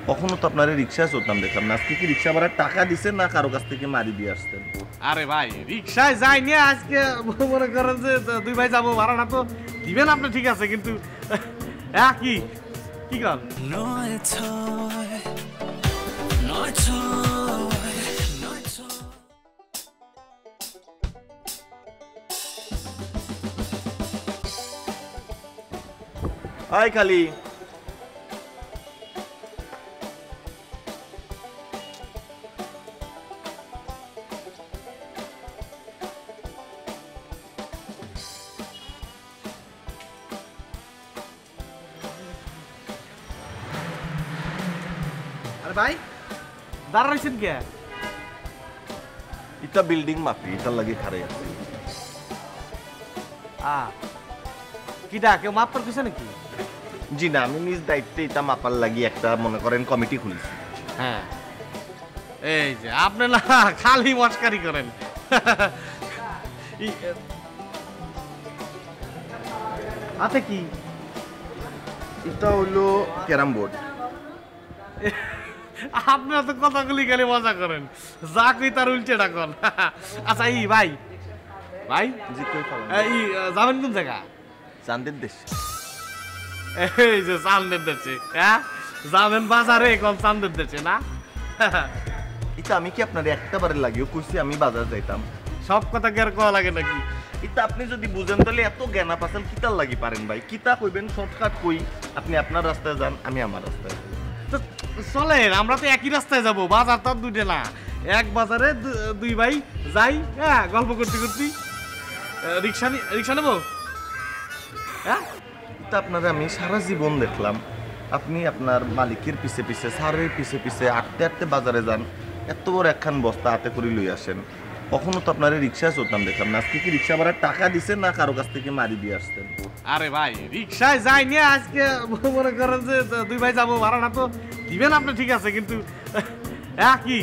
কখনো তো আপনার রিক্সায় চলতাম দেখলাম না, আজকে কি রিক্সা ভাড়ার টাকা দিচ্ছেন না কারো কাছ থেকে মারি দিয়ে আসতেন? আরে ভাই রিক্সায় যাই নিয়ে আজকে মনে করেন যে দুই ভাই যাবো, ভাড়াটা তো দিবেন আপনি, ঠিক আছে, কিন্তু হ্যাঁ কি কি কর আয় খালি ভাই দাঁড়াইছেন কে? এটা বিল্ডিং মাপি, এটার লাগে খারে আছে। কিটা কেউ মাপ করতেছে নাকি? জি না, আমি নিজ দায়িত্বে এটা মাপার লাগি একটা মনে করেন কমিটি খুলেছি। হ্যাঁ এই যে আপনি না খালি মস্কারি করেন। হাতে কি? এটা হলো ক্যারাম বোর্ড। আপনারা তো কথাগুলি খালি মজা করেন, যা কই তার উল্টে ডাকন। আচ্ছা এই ভাই ভাই জি কই ফেলাম এই যাবেন কোন জায়গা? চাঁদের দেশ। এই যে চাঁদের দেশে, হ্যাঁ যাবেন বাজারে, কোন চাঁদের দেশে না? এটা আমি কি আপনার একটা বারের লাগিও কইছি আমি বাজার যাইতাম? সব কথা কি আর কোয়া লাগে নাকি? এটা আপনি যদি বুঝেন তাহলে এত জ্ঞানা পাচ্ছেন কিতার লাগি পারেন ভাই? কিতা কইবেন শর্টকাট কই, আপনি আপনার রাস্তায় যান, আমি আমার রাস্তায় যাই। তো চলেন, আমরা তো একই রাস্তায় যাব, বাজার তো দুইটা না, এক বাজারে দুই ভাই যাই, হ্যাঁ গল্প করতে করতে। রিক্সা নেবো? হ্যাঁ এটা আপনারা আমি সারা জীবন দেখলাম আপনি আপনার মালিকের পিছে পিছে সারের পিছে পিছে আটতে আটতে বাজারে যান, এত বড় একখান বস্তা হাতে করে লই আসেন। কখনো তো আপনার রিক্সায় চলতাম দেখলাম না, আজকে কি রিক্সা ভাড়ার টাকা দিচ্ছেন না কারো কাছ থেকে মারি দিয়ে আসতেন? আরে ভাই রিক্সায় যাই নিয়ে আজকে মনে করেন যে দুই ভাই যাবো, ভাড়াটা তো দিবেন আপনি, ঠিক আছে, কিন্তু হ্যাঁ কি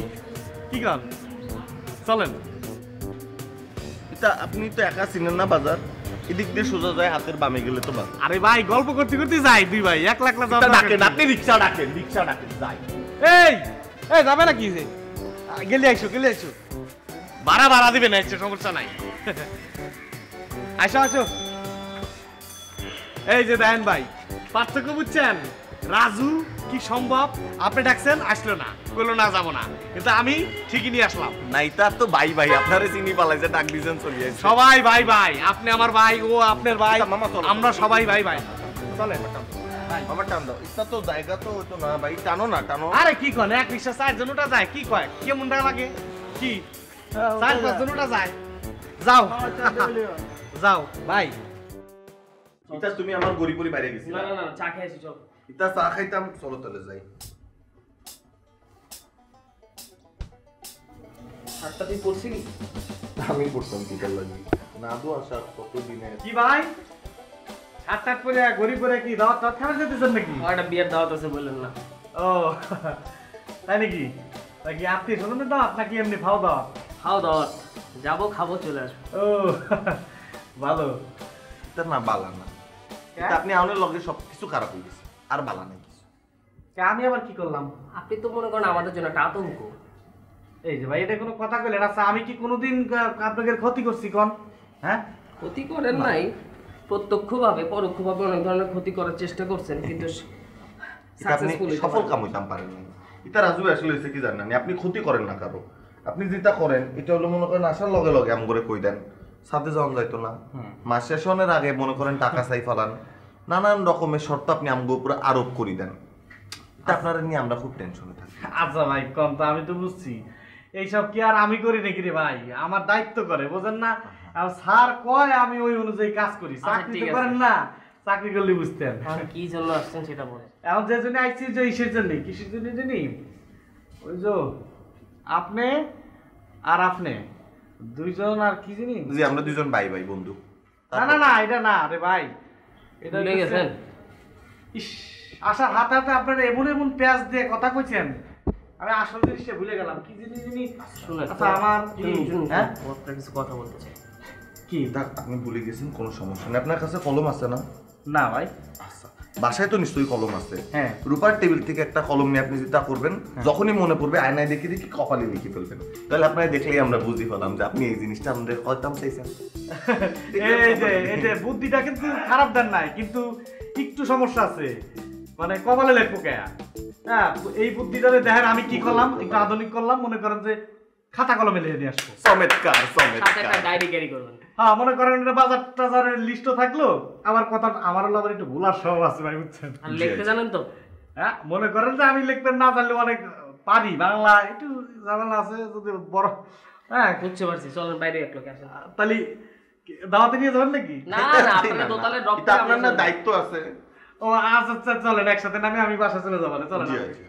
কি কর চলেন। এটা আপনি তো একা চিনেন না বাজার, এদিক দিয়ে সোজা যায় হাতের বামে গেলে তো বাজার। আরে ভাই গল্প করতে করতে যাই, দুই ভাই এক লাখ লাখ ডাকেন, আপনি রিক্সা ডাকেন, রিক্সা ডাকেন যাই। এই এই যাবে না কি? গেলে আইসো গেলে আইসো, ভাড়া দিবেন, আইসো সমস্যা নাই। আইসো আইসো। এই যে দেখেন ভাই পার্থক্য বুঝছেন? রাজু কি সম্ভব আপনি ডাকছেন, আসলো না, বললো না যাবো না, কিন্তু আমি ঠিকই নিয়ে আসলাম। না এটা তো ভাই ভাই আপনারে চিনি পালাইছে, ডাক দিয়েছেন চলিয়ে সবাই ভাই ভাই, আপনি আমার ভাই, ও আপনার ভাই, মামা চলো, আমরা সবাই ভাই ভাই। চলেন আমার টান দাও। এটা তো জায়গা তো হইতো না ভাই, টানো না টানো। আরে কি কন, এক রিক্সা 4 জন ওটা যায়, কি কয় কেমন লাগে কি? 4-5 জন ওটা যায়, যাও যাও ভাই। এটা তুমি আমার গরিবরি বাইরে গেছি না না না, চা খেয়েছি, চল। এটা চা খাইতাম, চলো তাহলে যাই। শার্টটা তুই পরছিলি? আমি পড়তাম কিটার লাগি না দো আসা কত দিনে। কি ভাই হাত করে গরিব করে কি দাওয়াত টাওয়াত খাবার যেতেছেন নাকি? একটা বিয়ের দাওয়াত আছে বললেন না? ও তাই নাকি? তাই কি আপনি শোনেন দাওয়াত নাকি এমনি খাও দাওয়াত? খাও দাওয়াত, যাবো খাবো চলে আসবো। ও ভালো। এটা না বালা না, এটা আপনি আমাদের লগে সবকিছু খারাপ হয়ে গেছে, আর বালা নাই কিছু। আমি আবার কি করলাম? আপনি তো মনে করেন আমাদের জন্য একটা আতঙ্ক। এই যে ভাই এটা কোনো কথা কইলেন? আচ্ছা আমি কি কোনোদিন আপনাদের ক্ষতি করছি কোন? হ্যাঁ ক্ষতি করেন নাই, প্রত্যক্ষভাবে পরোক্ষভাবে অনেক ধরনের ক্ষতি করার চেষ্টা করছেন, কিন্তু আপনি সফল কাম হইতাম পারেন না। এটা রাজু আসলে হয়েছে কি জানেন, আপনি ক্ষতি করেন না কারো, আপনি যেটা করেন এটা হলো মনে করেন আসার লগে লগে আম করে কই দেন, সাথে যাওয়া যাইতো না, মাস শেষনের আগে মনে করেন টাকা চাই ফেলান, নানান রকমের শর্ত আপনি আমগো উপরে আরোপ করি দেন। এটা আপনারা নিয়ে আমরা খুব টেনশনে থাকি। আচ্ছা ভাই কম তো, আমি তো বুঝছি এইসব কি আর আমি করি নাকি রে ভাই, আমার দায়িত্ব করে বোঝেন না, আর স্যার কয় আমি ওই অনুযায়ী কাজ করি। চাকরি তো করেন না, চাকরি করলে বুঝতেন। কি জন্য আসছেন সেটা বলেন। এখন যে জন্য আইছি যে ইসের জন্য, কিসের জন্য জানি, ওই যে আপনি আর আপনি দুইজন আর কি জানি। জি আমরা দুইজন ভাই ভাই বন্ধু। না না না এটা না রে ভাই, এটা ভুলে গেছেন? ইস আসার হাতে হাতে আপনারা এমন এমন পেঁয়াজ দিয়ে কথা কইছেন, আমি আসল জিনিসটা ভুলে গেলাম, কি জিনিস জানি। শুনেন আচ্ছা আমার হ্যাঁ আপনার কিছু কথা বলতে চাই। কি? আপনি ভুলে গেছেন, কোনো সমস্যা নেই, আপনার কাছে কলম আছে না? না ভাই। আচ্ছা বাসায় তো নিশ্চয়ই কলম আছে। হ্যাঁ। রূপার টেবিল থেকে একটা কলম নিয়ে আপনি যেটা করবেন, যখনই মনে পড়বে আয়নায় দেখে দেখে কপালে লিখে ফেলবেন। তাহলে আপনার দেখলেই আমরা বুঝতে পারলাম যে আপনি এই জিনিসটা আমাদের হয়তো চাইছেন। এই যে বুদ্ধিটা কিন্তু খারাপ দেন নাই, কিন্তু একটু সমস্যা আছে, মানে কপালে লেখবো কে? হ্যাঁ, এই বুদ্ধিটারে দেখেন আমি কি করলাম, একটু আধুনিক করলাম, মনে করেন যে খাতা কলমে লিখে নিয়ে আসবো। চমৎকার সাথে একটা চমৎকার। ডায়েরি ক্যারি করবেন। হ্যাঁ, মনে করেন এটা বাজার টাজারের লিস্টও থাকলো, আমার কথা আমার হলো আবার একটু ভুলার স্বভাব আছে ভাই, বুঝছেন? আর লিখতে জানেন তো? হ্যাঁ, মনে করেন যে আমি লিখতে না জানলে অনেক পারি, বাংলা একটু ঝামেলা আছে, যদি বড় হ্যাঁ বুঝতে পারছি, চলেন বাইরে এক লোক আসেন। তাহলে দাওয়াতে নিয়ে যাবেন নাকি? না না, আপনাদের দোতলায় ড্রপ এটা আপনার না দায়িত্ব আছে। ও আচ্ছা আচ্ছা, চলেন একসাথে নামে আমি বাসা চলে যাবো, চলেন। জি, জি।